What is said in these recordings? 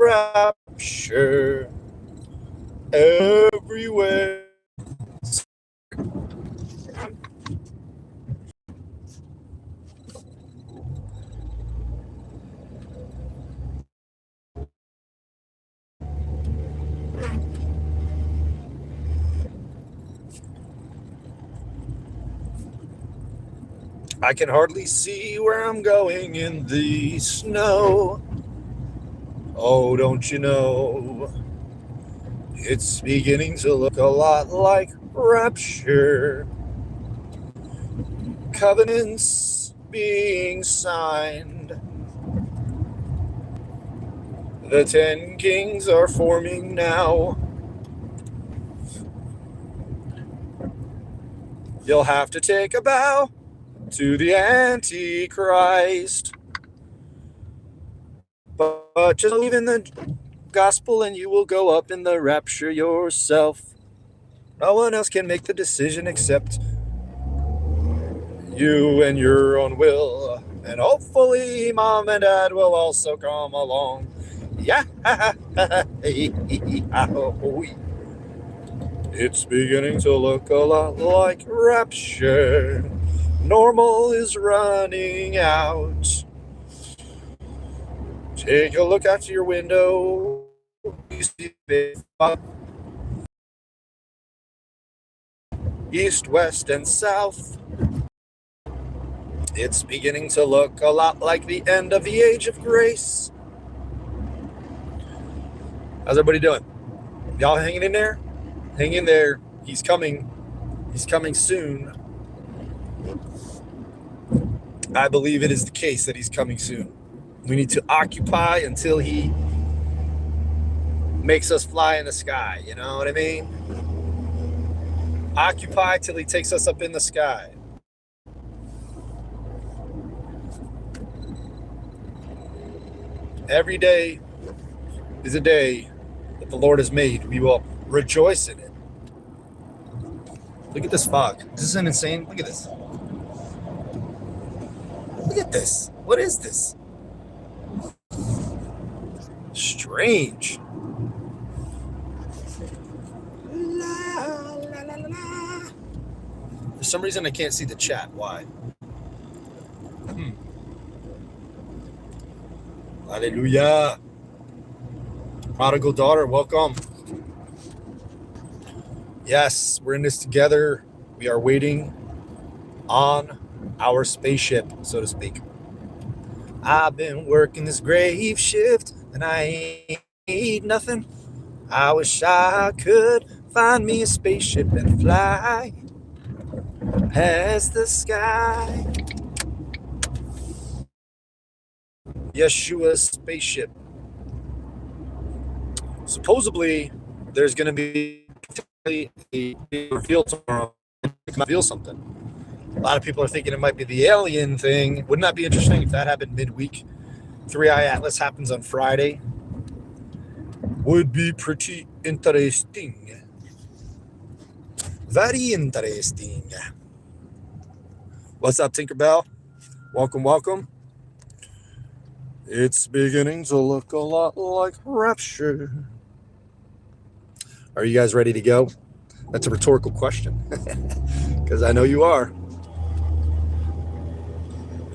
rapture everywhere. I can hardly see where I'm going in the snow. Oh, don't you know? It's beginning to look a lot like rapture. Covenants being signed. The 10 kings are forming now. You'll have to take a bow to the Antichrist. But just believe in the gospel and you will go up in the rapture yourself. No one else can make the decision except you and your own will. And hopefully mom and dad will also come along. Yeah. It's beginning to look a lot like rapture. Normal is running out. Take a look out your window. You see big east, west, and south. It's beginning to look a lot like the end of the age of grace. How's everybody doing? Y'all hanging in there? Hang in there. He's coming. He's coming soon. I believe it is the case that he's coming soon. We need to occupy until he makes us fly in the sky. You know what I mean? Occupy till he takes us up in the sky. Every day is a day that the Lord has made. We will rejoice in it. Look at this fog. This isn't insane. Look at this. Look at this. What is this? Strange. La, la, la, la, la. For some reason, I can't see the chat. Why? Hallelujah. Prodigal daughter, welcome. Yes, we're in this together. We are waiting on our spaceship, so to speak. I've been working this grave shift and I ain't nothing. I wish I could find me a spaceship and fly past the sky. Yeshua's spaceship. Supposedly, there's going to be a reveal tomorrow. Reveal something. A lot of people are thinking it might be the alien thing. Wouldn't that be interesting if that happened midweek? 3i Atlas happens on Friday. Would be pretty interesting. Very interesting. What's up, Tinkerbell? Welcome, welcome. It's beginning to look a lot like rapture. Are you guys ready to go? That's a rhetorical question. Because I know you are.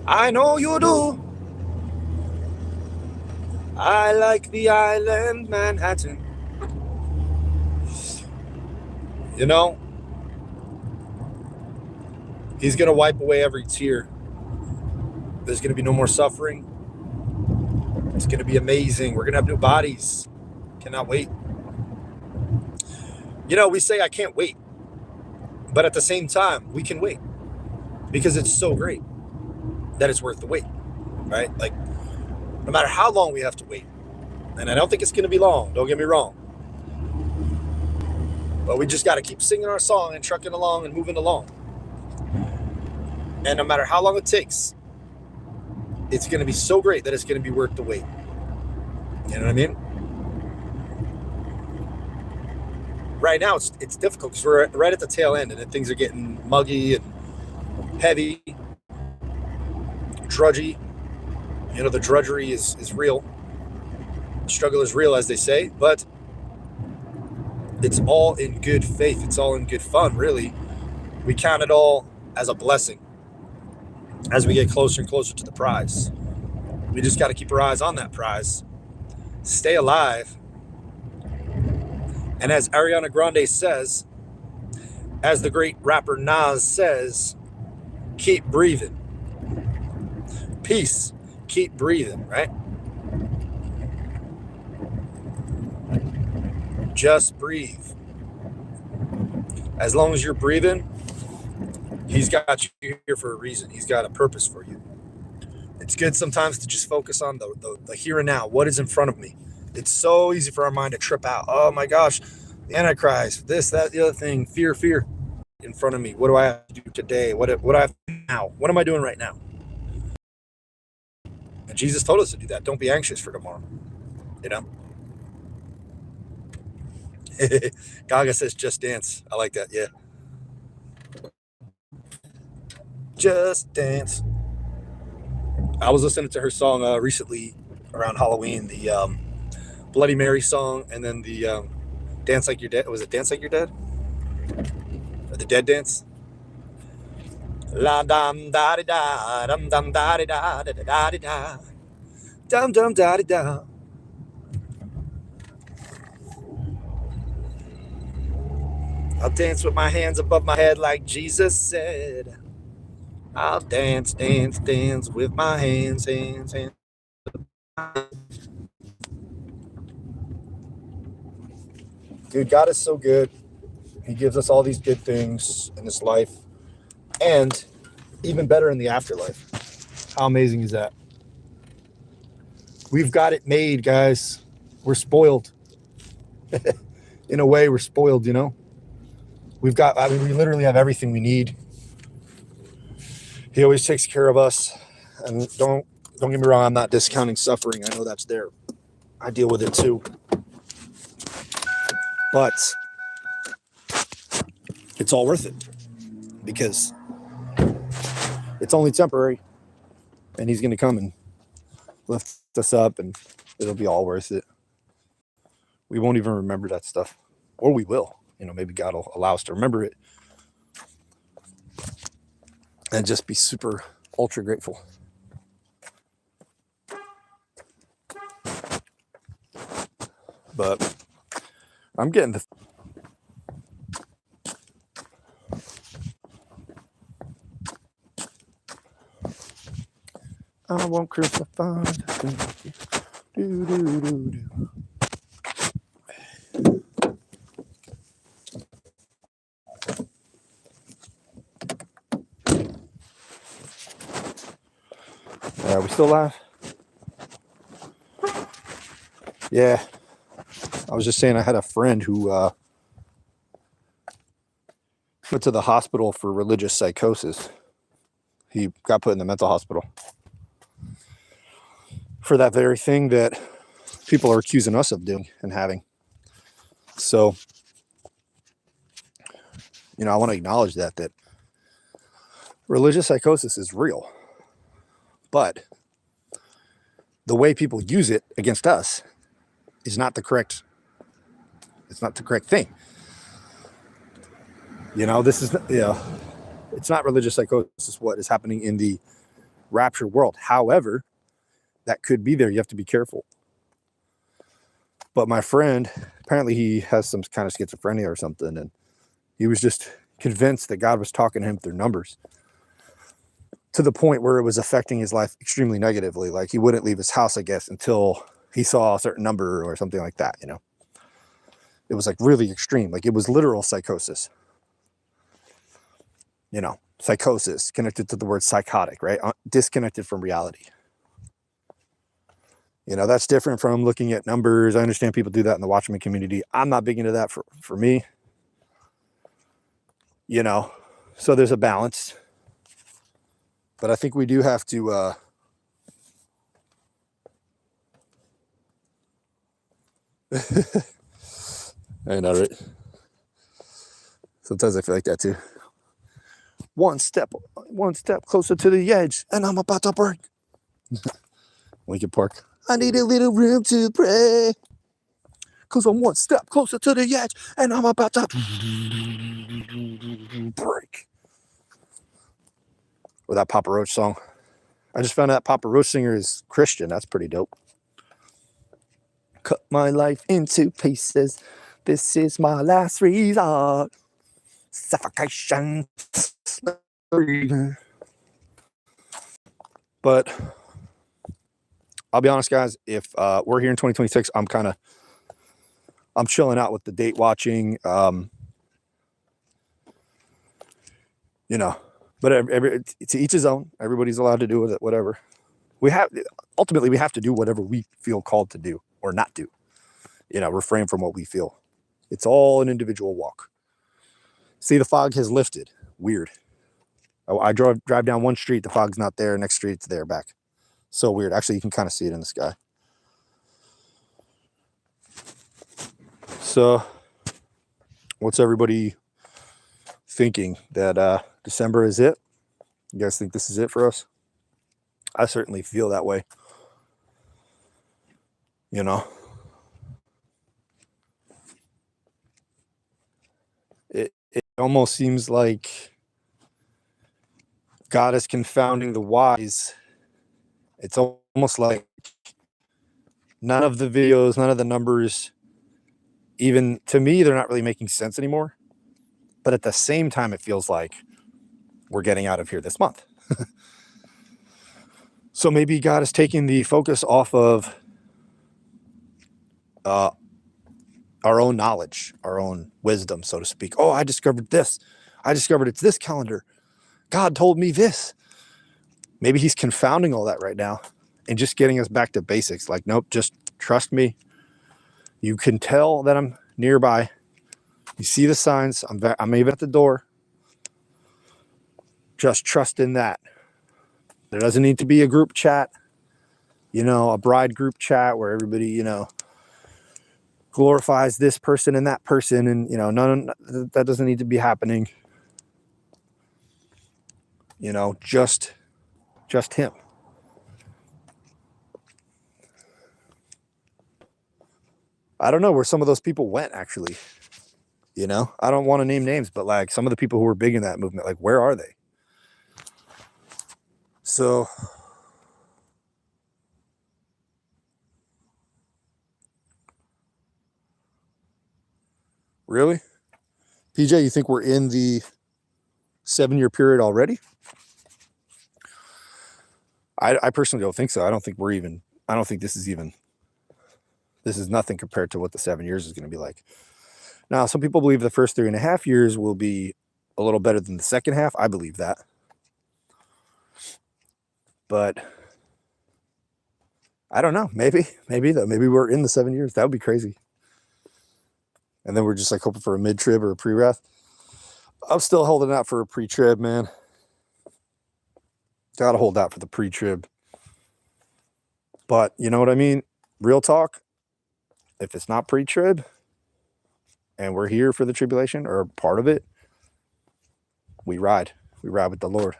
I know you do. I like the island Manhattan. You know, he's going to wipe away every tear. There's going to be no more suffering. It's going to be amazing. We're going to have new bodies. Cannot wait. You know, we say I can't wait. But at the same time, we can wait. Because it's so great that it's worth the wait. Right? Like, no matter how long we have to wait. And I don't think it's going to be long. Don't get me wrong. But we just got to keep singing our song and trucking along and moving along. And no matter how long it takes, it's going to be so great that it's going to be worth the wait. You know what I mean? Right now, it's difficult because we're right at the tail end and things are getting muggy and heavy, drudgy. You know, the drudgery is real. Struggle is real, as they say, but it's all in good faith. It's all in good fun, really. We count it all as a blessing as we get closer and closer to the prize. We just got to keep our eyes on that prize, stay alive, and as Ariana Grande says, as the great rapper Nas says, keep breathing. Peace. Keep breathing, right? Just breathe. As long as you're breathing, he's got you here for a reason. He's got a purpose for you. It's good sometimes to just focus on the here and now. What is in front of me? It's so easy for our mind to trip out. Oh my gosh, the Antichrist, this, that, the other thing, fear in front of me. What do I have to do today? What do I have to do now? What am I doing right now? And Jesus told us to do that. Don't be anxious for tomorrow. You know? Gaga says, just dance. I like that. Yeah. Just dance. I was listening to her song recently around Halloween, the Bloody Mary song, and then the Dance Like You're Dead. Was it Dance Like You're Dead? Or the Dead Dance? La dum da di da, dum dum da di da, da da di da, dum dum da di da. I'll dance with my hands above my head like Jesus said. I'll dance, dance, dance with my hands. Dude, God is so good. He gives us all these good things in this life and even better in the afterlife. How amazing is that? We've got it made, guys. We're spoiled. In a way, we're spoiled, you know? We literally have everything we need. He always takes care of us. And don't get me wrong, I'm not discounting suffering. I know that's there. I deal with it too. But it's all worth it because it's only temporary, and he's going to come and lift us up, and it'll be all worth it. We won't even remember that stuff, or we will. You know, maybe God will allow us to remember it and just be super ultra grateful. But I'm getting the I won't crucify. Do, do, do, do. Are we still live? Yeah. I was just saying I had a friend who went to the hospital for religious psychosis. He got put in the mental hospital for that very thing that people are accusing us of doing and having. So, you know, I want to acknowledge that religious psychosis is real. But the way people use it against us is not the correct thing. You know, it's not religious psychosis what is happening in the rapture world. However, that could be there. You have to be careful. But my friend, apparently he has some kind of schizophrenia or something, and he was just convinced that God was talking to him through numbers to the point where it was affecting his life extremely negatively. Like he wouldn't leave his house, I guess, until he saw a certain number or something like that, you know. It was like really extreme. Like it was literal psychosis. You know, psychosis connected to the word psychotic, right? Disconnected from reality. You know, that's different from looking at numbers. I understand people do that in the Watchman community. I'm not big into that for me. You know, so there's a balance. But I think we do have to I know, right? Sometimes I feel like that too. One step closer to the edge, and I'm about to break. Lincoln Park. I need a little room to pray. Because I'm one step closer to the edge, and I'm about to break. Or that Papa Roach song. I just found out Papa Roach singer is Christian. That's pretty dope. Cut my life into pieces. This is my last resort. Suffocation. But I'll be honest, guys, if we're here in 2026, I'm chilling out with the date watching. But to each his own. Everybody's allowed to do with it, whatever. Ultimately, we have to do whatever we feel called to do or not do. Refrain from what we feel. It's all an individual walk. See, the fog has lifted. Weird. I drive down one street, the fog's not there. Next street, it's there, back. So weird. Actually, you can kind of see it in the sky. So, what's everybody thinking? That December is it? You guys think this is it for us? I certainly feel that way. It almost seems like God is confounding the wise. It's almost like none of the videos, none of the numbers, even to me, they're not really making sense anymore. But at the same time, it feels like we're getting out of here this month. So maybe God is taking the focus off of our own knowledge, our own wisdom, so to speak. Oh, I discovered this. I discovered it's this calendar. God told me this. Maybe he's confounding all that right now and just getting us back to basics. Like, nope, just trust me. You can tell that I'm nearby. You see the signs. I'm even at the door. Just trust in that. There doesn't need to be a group chat, a bride group chat where everybody, glorifies this person and that person. And, none that doesn't need to be happening. Just him. I don't know where some of those people went, actually. I don't want to name names, but like some of the people who were big in that movement, like, where are they? So really? PJ, you think we're in the 7-year period already? I personally don't think so. I don't think this is nothing compared to what the 7 years is going to be like. Now, some people believe the first 3.5 years will be a little better than the second half. I believe that. But I don't know. Maybe though. Maybe we're in the 7 years. That would be crazy. And then we're just like hoping for a mid-trib or a pre-wrath. I'm still holding out for a pre-trib, man. Gotta hold out for the pre-trib. But you know what I mean? Real talk. If it's not pre-trib and we're here for the tribulation or part of it, we ride. We ride with the Lord.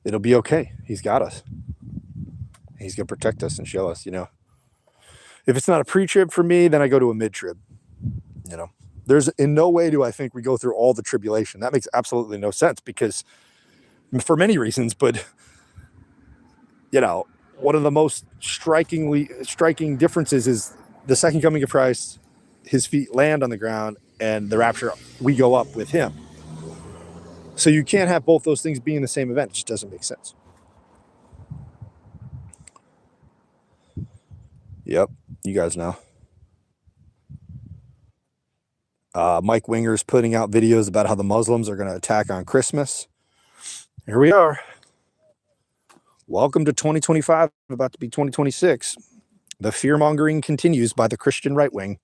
It'll be okay. He's got us. He's going to protect us and show us, If it's not a pre-trib for me, then I go to a mid-trib. There's in no way do I think we go through all the tribulation. That makes absolutely no sense because for many reasons, but one of the most striking differences is the second coming of Christ, his feet land on the ground, and the rapture, we go up with him. So you can't have both those things be in the same event. It just doesn't make sense. Yep, you guys know. Mike Winger's putting out videos about how the Muslims are going to attack on Christmas. Here we are. Welcome to 2025, about to be 2026. The fear-mongering continues by the Christian right wing.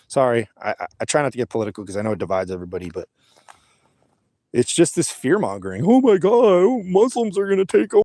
Sorry, I try not to get political because I know it divides everybody, but it's just this fear-mongering. Oh my God, Muslims are going to take over.